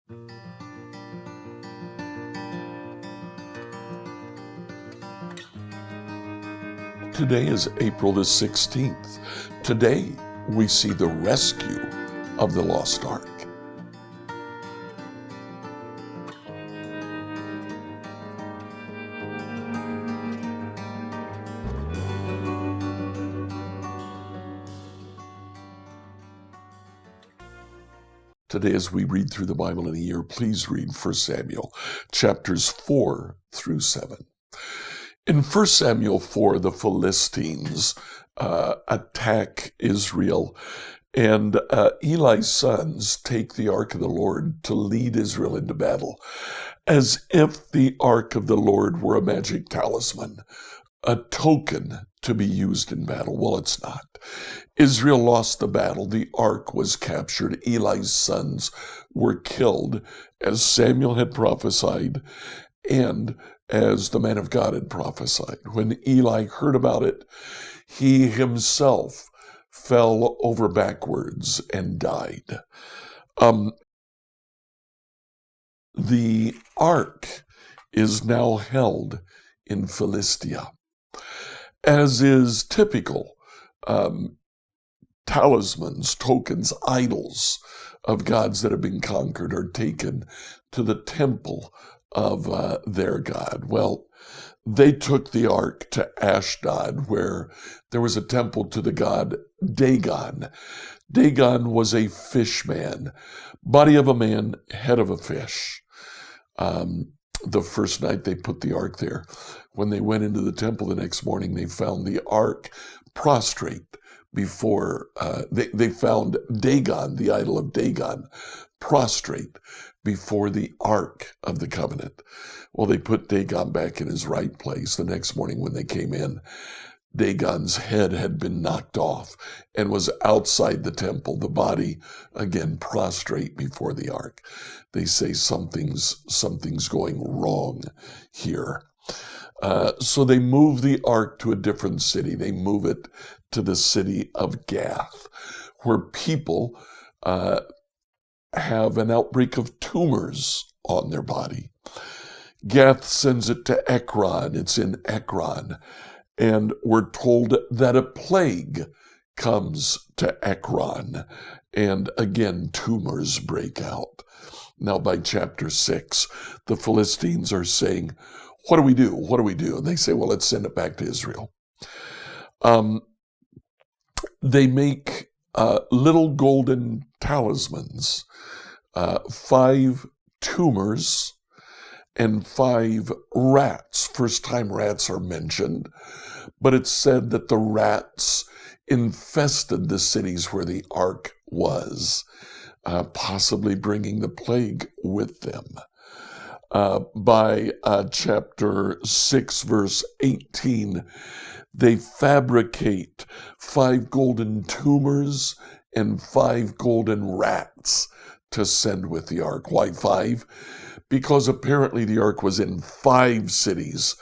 Today is April the 16th. Today we see the rescue of the Lost Ark. Today, as we read through the Bible in a year, please read 1 Samuel chapters 4 through 7. In 1 Samuel 4, the Philistines attack Israel, and Eli's sons take the Ark of the Lord to lead Israel into battle, as if the Ark of the Lord were a magic talisman, a token to be used in battle. Well, it's not. Israel lost the battle. The ark was captured. Eli's sons were killed, as Samuel had prophesied and as the man of God had prophesied. When Eli heard about it, he himself fell over backwards and died. The ark is now held in Philistia. As is typical, talismans, tokens, idols of gods that have been conquered are taken to the temple of their god. Well, they took the ark to Ashdod, where there was a temple to the god Dagon. Dagon was a fish man, body of a man, head of a fish. The first night they put the ark there. When they went into the temple the next morning, they found the ark prostrate before, they found Dagon, the idol of Dagon, prostrate before the Ark of the Covenant. Well, they put Dagon back in his right place. The next morning when they came in, Dagon's head had been knocked off and was outside the temple, the body again prostrate before the ark. They say something's going wrong here. So they move the ark to a different city. They move it to the city of Gath, where people have an outbreak of tumors on their body. Gath sends it to Ekron. It's in Ekron. And we're told that a plague comes to Ekron. And again, tumors break out. Now, by chapter 6, the Philistines are saying, what do we do? What do we do? And they say, well, let's send it back to Israel. They make little golden talismans, 5 tumors and 5 rats. First time rats are mentioned, but it's said that the rats infested the cities where the ark was, possibly bringing the plague with them. By chapter 6, verse 18, they fabricate 5 golden tumors and 5 golden rats to send with the ark. Why 5? Because apparently the ark was in 5 cities.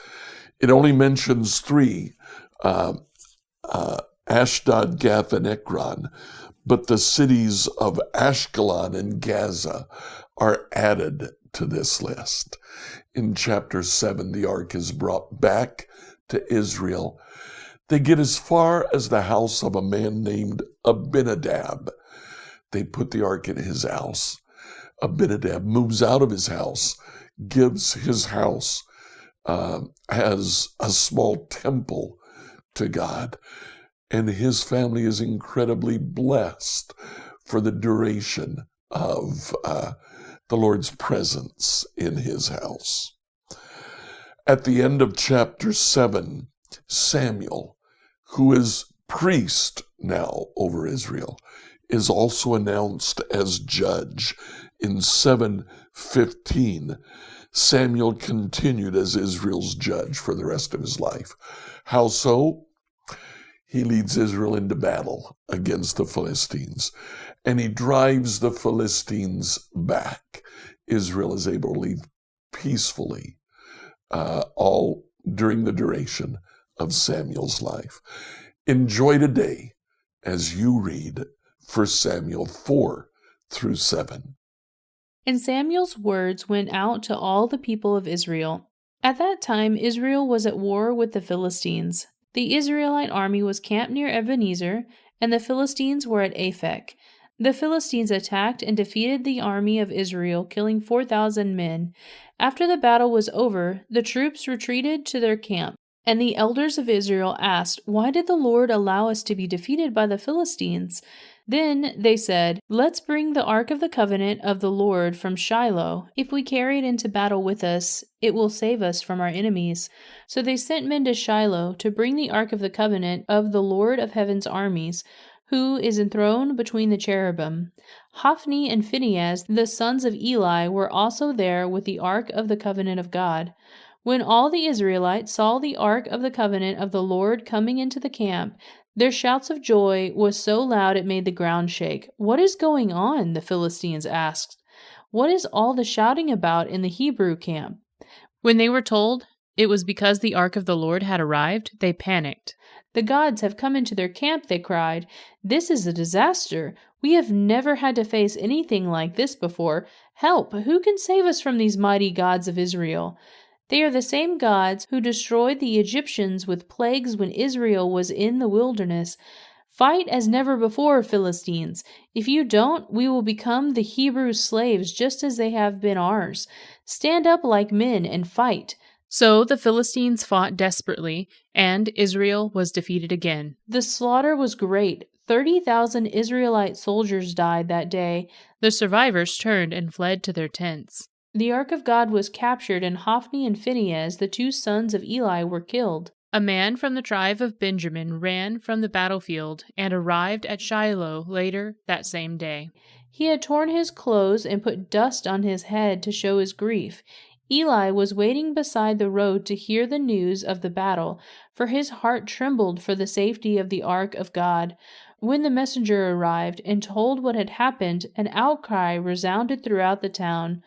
It only mentions 3, Ashdod, Gath, and Ekron, but the cities of Ashkelon and Gaza are added to this list. In chapter 7, the ark is brought back to Israel. They get as far as the house of a man named Abinadab. They put the ark in his house. Abinadab moves out of his house, gives his house as a small temple to God, and his family is incredibly blessed for the duration of the Lord's presence in his house. At the end of chapter 7, Samuel, who is priest now over Israel, is also announced as judge. In 7:15, Samuel continued as Israel's judge for the rest of his life. How so? He leads Israel into battle against the Philistines, and he drives the Philistines back. Israel is able to leave peacefully, all during the duration of Samuel's life. Enjoy today as you read 1 Samuel 4 through 7. And Samuel's words went out to all the people of Israel. At that time, Israel was at war with the Philistines. The Israelite army was camped near Ebenezer, and the Philistines were at Aphek. The Philistines attacked and defeated the army of Israel, killing 4,000 men. After the battle was over, the troops retreated to their camp. And the elders of Israel asked, "Why did the Lord allow us to be defeated by the Philistines?" Then they said, "Let's bring the ark of the covenant of the Lord from Shiloh. If we carry it into battle with us, it will save us from our enemies." So they sent men to Shiloh to bring the ark of the covenant of the Lord of heaven's armies, who is enthroned between the cherubim. Hophni and Phinehas, the sons of Eli, were also there with the ark of the covenant of God. When all the Israelites saw the ark of the covenant of the Lord coming into the camp, their shouts of joy was so loud it made the ground shake. "What is going on?" the Philistines asked. "What is all the shouting about in the Hebrew camp?" When they were told it was because the ark of the Lord had arrived, they panicked. "The gods have come into their camp," they cried. "This is a disaster. We have never had to face anything like this before. Help! Who can save us from these mighty gods of Israel?" They are the same gods who destroyed the Egyptians with plagues when Israel was in the wilderness. Fight as never before, Philistines. If you don't, we will become the Hebrew slaves just as they have been ours. Stand up like men and fight. So the Philistines fought desperately, and Israel was defeated again. The slaughter was great. 30,000 Israelite soldiers died that day. The survivors turned and fled to their tents. The ark of God was captured, and Hophni and Phinehas, the two sons of Eli, were killed. A man from the tribe of Benjamin ran from the battlefield and arrived at Shiloh later that same day. He had torn his clothes and put dust on his head to show his grief. Eli was waiting beside the road to hear the news of the battle, for his heart trembled for the safety of the ark of God. When the messenger arrived and told what had happened, an outcry resounded throughout the town.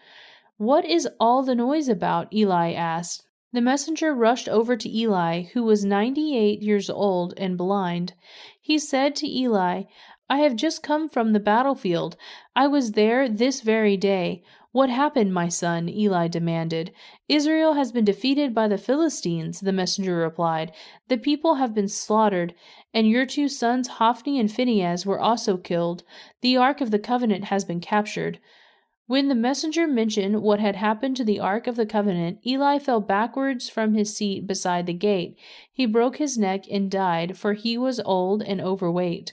"What is all the noise about?" Eli asked. The messenger rushed over to Eli, who was 98 years old and blind. He said to Eli, "I have just come from the battlefield. I was there this very day." "What happened, my son?" Eli demanded. "Israel has been defeated by the Philistines," the messenger replied. "The people have been slaughtered, and your two sons Hophni and Phinehas were also killed. The ark of the covenant has been captured." When the messenger mentioned what had happened to the Ark of the Covenant, Eli fell backwards from his seat beside the gate. He broke his neck and died, for he was old and overweight.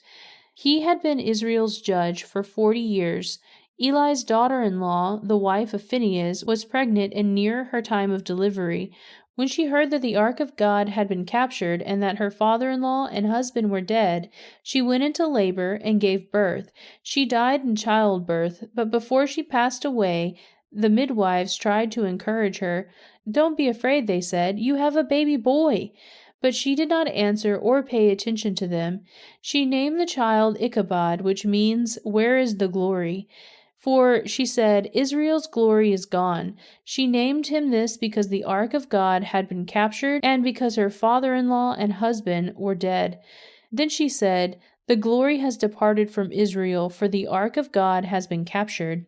He had been Israel's judge for 40 years. Eli's daughter-in-law, the wife of Phinehas, was pregnant and near her time of delivery. When she heard that the ark of God had been captured and that her father-in-law and husband were dead, she went into labor and gave birth. She died in childbirth, but before she passed away, the midwives tried to encourage her. "Don't be afraid," they said. "You have a baby boy." But she did not answer or pay attention to them. She named the child Ichabod, which means, "Where is the glory?" For, she said, Israel's glory is gone. She named him this because the ark of God had been captured and because her father-in-law and husband were dead. Then she said, "The glory has departed from Israel, for the ark of God has been captured."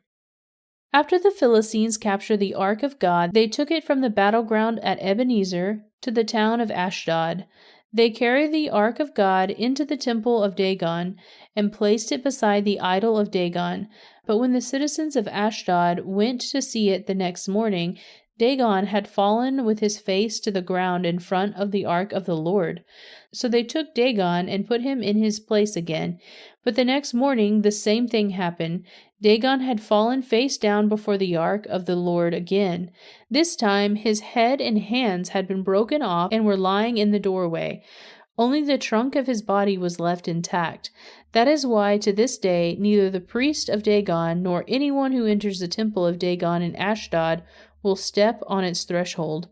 After the Philistines captured the ark of God, they took it from the battleground at Ebenezer to the town of Ashdod. They carried the ark of God into the temple of Dagon and placed it beside the idol of Dagon. But when the citizens of Ashdod went to see it the next morning, Dagon had fallen with his face to the ground in front of the ark of the Lord. So they took Dagon and put him in his place again. But the next morning the same thing happened. Dagon had fallen face down before the ark of the Lord again. This time his head and hands had been broken off and were lying in the doorway. Only the trunk of his body was left intact. That is why to this day neither the priest of Dagon nor anyone who enters the temple of Dagon in Ashdod will step on its threshold.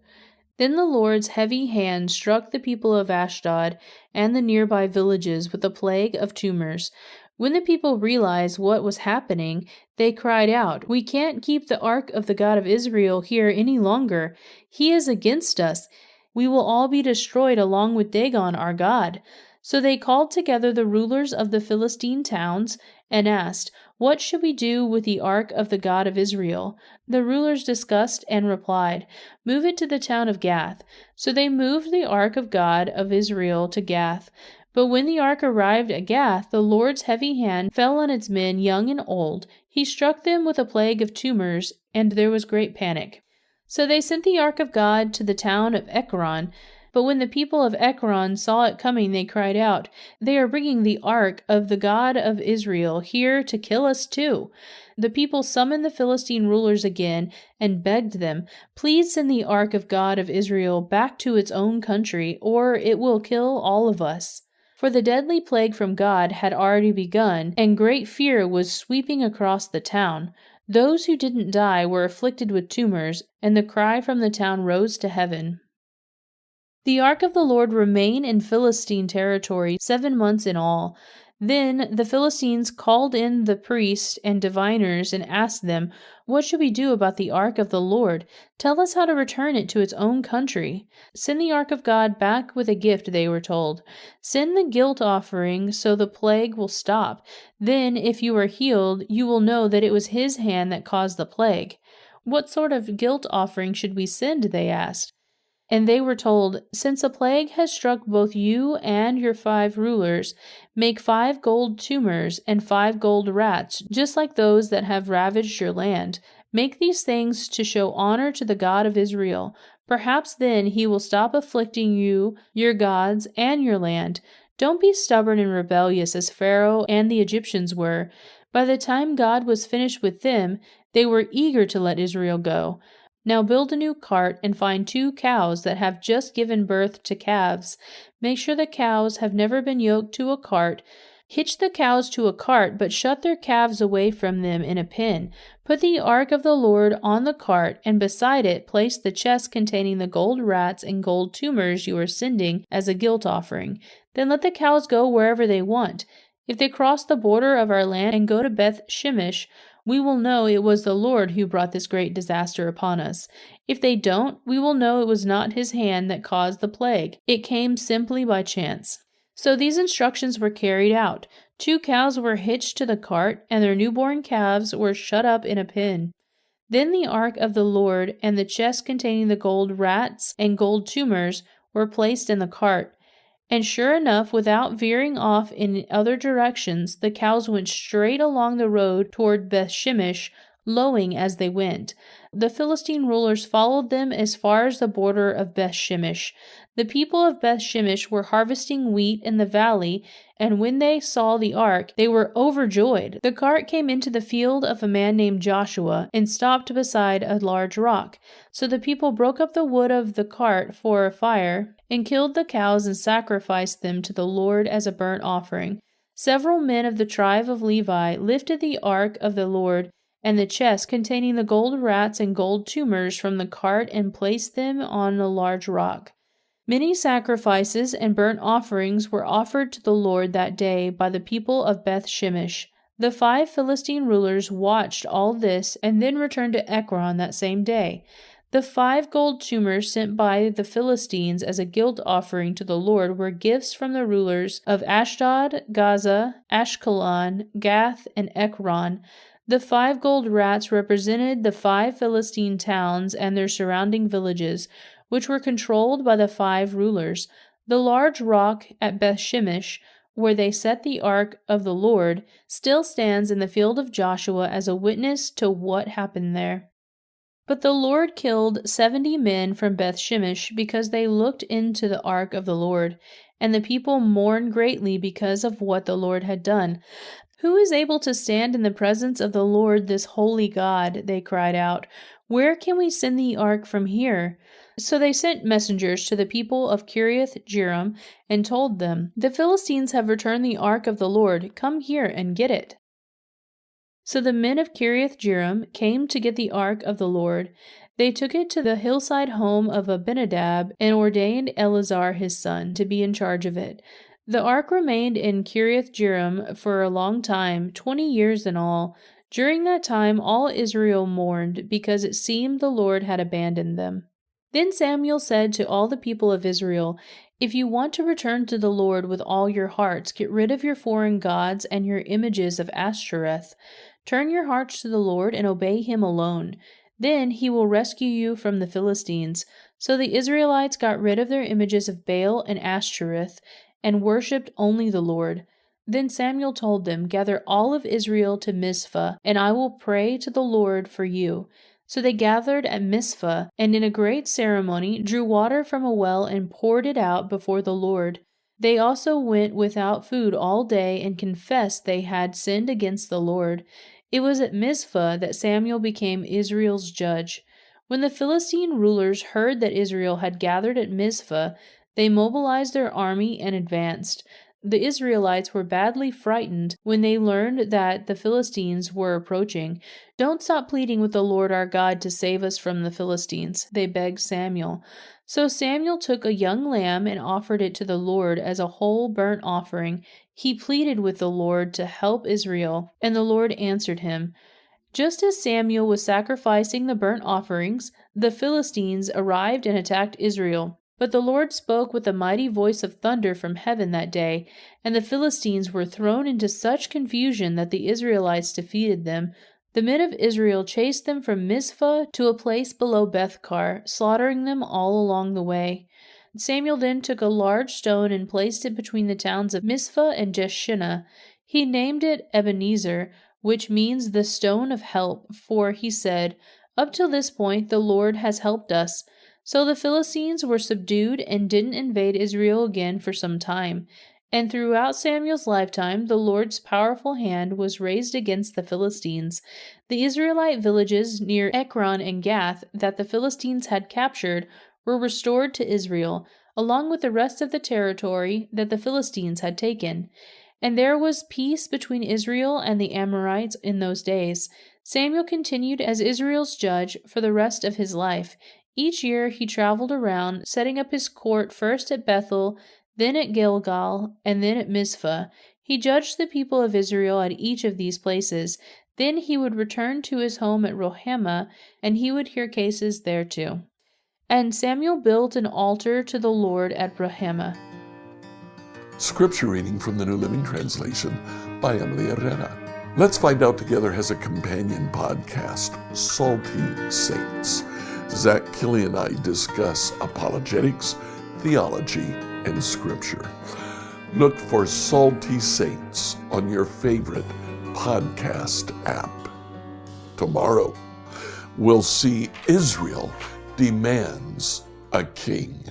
Then the Lord's heavy hand struck the people of Ashdod and the nearby villages with a plague of tumors. When the people realized what was happening, they cried out, "We can't keep the ark of the God of Israel here any longer. He is against us. We will all be destroyed along with Dagon, our God." So they called together the rulers of the Philistine towns and asked, "What should we do with the ark of the God of Israel?" The rulers discussed and replied, "Move it to the town of Gath." So they moved the ark of God of Israel to Gath. But when the ark arrived at Gath, the Lord's heavy hand fell on its men, young and old. He struck them with a plague of tumors, and there was great panic. So they sent the ark of God to the town of Ekron. But when the people of Ekron saw it coming, they cried out, "They are bringing the ark of the God of Israel here to kill us too." The people summoned the Philistine rulers again and begged them, "Please send the ark of God of Israel back to its own country, or it will kill all of us." For the deadly plague from God had already begun, and great fear was sweeping across the town. Those who didn't die were afflicted with tumors, and the cry from the town rose to heaven. The ark of the Lord remained in Philistine territory 7 months in all. Then the Philistines called in the priests and diviners and asked them, "What should we do about the ark of the Lord? Tell us how to return it to its own country." "Send the ark of God back with a gift," they were told. "Send the guilt offering so the plague will stop. Then, if you are healed, you will know that it was his hand that caused the plague." "What sort of guilt offering should we send?" they asked. And they were told, "Since a plague has struck both you and your 5 rulers, make 5 gold tumors and 5 gold rats, just like those that have ravaged your land. Make these things to show honor to the God of Israel. Perhaps then he will stop afflicting you, your gods, and your land. Don't be stubborn and rebellious as Pharaoh and the Egyptians were. By the time God was finished with them, they were eager to let Israel go. Now build a new cart and find 2 cows that have just given birth to calves. Make sure the cows have never been yoked to a cart. Hitch the cows to a cart, but shut their calves away from them in a pen. Put the ark of the Lord on the cart, and beside it place the chest containing the gold rats and gold tumors you are sending as a guilt offering. Then let the cows go wherever they want. If they cross the border of our land and go to Beth Shemesh, we will know it was the Lord who brought this great disaster upon us. If they don't, we will know it was not his hand that caused the plague. It came simply by chance." So these instructions were carried out. 2 cows were hitched to the cart, and their newborn calves were shut up in a pen. Then the ark of the Lord and the chest containing the gold rats and gold tumors were placed in the cart. And sure enough, without veering off in other directions, the cows went straight along the road toward Beth Shemesh, lowing as they went. The Philistine rulers followed them as far as the border of Beth Shemesh. The people of Beth Shemesh were harvesting wheat in the valley, and when they saw the ark, they were overjoyed. The cart came into the field of a man named Joshua and stopped beside a large rock. So the people broke up the wood of the cart for a fire and killed the cows and sacrificed them to the Lord as a burnt offering. Several men of the tribe of Levi lifted the ark of the Lord and the chest containing the gold rats and gold tumors from the cart and placed them on a large rock. Many sacrifices and burnt offerings were offered to the Lord that day by the people of Beth Shemesh. The 5 Philistine rulers watched all this and then returned to Ekron that same day. The 5 gold tumors sent by the Philistines as a guilt offering to the Lord were gifts from the rulers of Ashdod, Gaza, Ashkelon, Gath, and Ekron. The 5 gold rats represented the 5 Philistine towns and their surrounding villages, which were controlled by the 5 rulers. The large rock at Beth Shemesh, where they set the ark of the Lord, still stands in the field of Joshua as a witness to what happened there. But the Lord killed 70 men from Beth Shemesh because they looked into the ark of the Lord, and the people mourned greatly because of what the Lord had done. "Who is able to stand in the presence of the Lord, this holy God?" they cried out. "Where can we send the ark from here?" So they sent messengers to the people of Kiriath-Jearim and told them, "The Philistines have returned the ark of the Lord. Come here and get it." So the men of Kiriath-Jearim came to get the ark of the Lord. They took it to the hillside home of Abinadab and ordained Eleazar his son to be in charge of it. The ark remained in Kiriath-Jearim for a long time, 20 years in all. During that time all Israel mourned because it seemed the Lord had abandoned them. Then Samuel said to all the people of Israel, "If you want to return to the Lord with all your hearts, get rid of your foreign gods and your images of Ashtoreth. Turn your hearts to the Lord and obey him alone. Then he will rescue you from the Philistines." So the Israelites got rid of their images of Baal and Ashtoreth and worshipped only the Lord. Then Samuel told them, "Gather all of Israel to Mizpah, and I will pray to the Lord for you." So they gathered at Mizpah, and in a great ceremony drew water from a well and poured it out before the Lord. They also went without food all day and confessed they had sinned against the Lord. It was at Mizpah that Samuel became Israel's judge. When the Philistine rulers heard that Israel had gathered at Mizpah, they mobilized their army and advanced. The Israelites were badly frightened when they learned that the Philistines were approaching. "Don't stop pleading with the Lord our God to save us from the Philistines," they begged Samuel. So Samuel took a young lamb and offered it to the Lord as a whole burnt offering. He pleaded with the Lord to help Israel, and the Lord answered him. Just as Samuel was sacrificing the burnt offerings, the Philistines arrived and attacked Israel. But the Lord spoke with a mighty voice of thunder from heaven that day, and the Philistines were thrown into such confusion that the Israelites defeated them. The men of Israel chased them from Mizpah to a place below Bethkar, slaughtering them all along the way. Samuel then took a large stone and placed it between the towns of Mizpah and Jeshinah. He named it Ebenezer, which means the stone of help, for he said, "Up till this point the Lord has helped us." So the Philistines were subdued and didn't invade Israel again for some time. And throughout Samuel's lifetime, the Lord's powerful hand was raised against the Philistines. The Israelite villages near Ekron and Gath that the Philistines had captured were restored to Israel, along with the rest of the territory that the Philistines had taken. And there was peace between Israel and the Amorites in those days. Samuel continued as Israel's judge for the rest of his life. Each year he traveled around, setting up his court first at Bethel, then at Gilgal, and then at Mizpah. He judged the people of Israel at each of these places. Then he would return to his home at Rohamah, and he would hear cases there too. And Samuel built an altar to the Lord at Rohamah. Scripture reading from the New Living Translation by Emily Herrera. Let's find out together has a companion podcast, Salty Saints. Zach Killy and I discuss apologetics, theology, and scripture. Look for Salty Saints on your favorite podcast app. Tomorrow, we'll see Israel demands a king.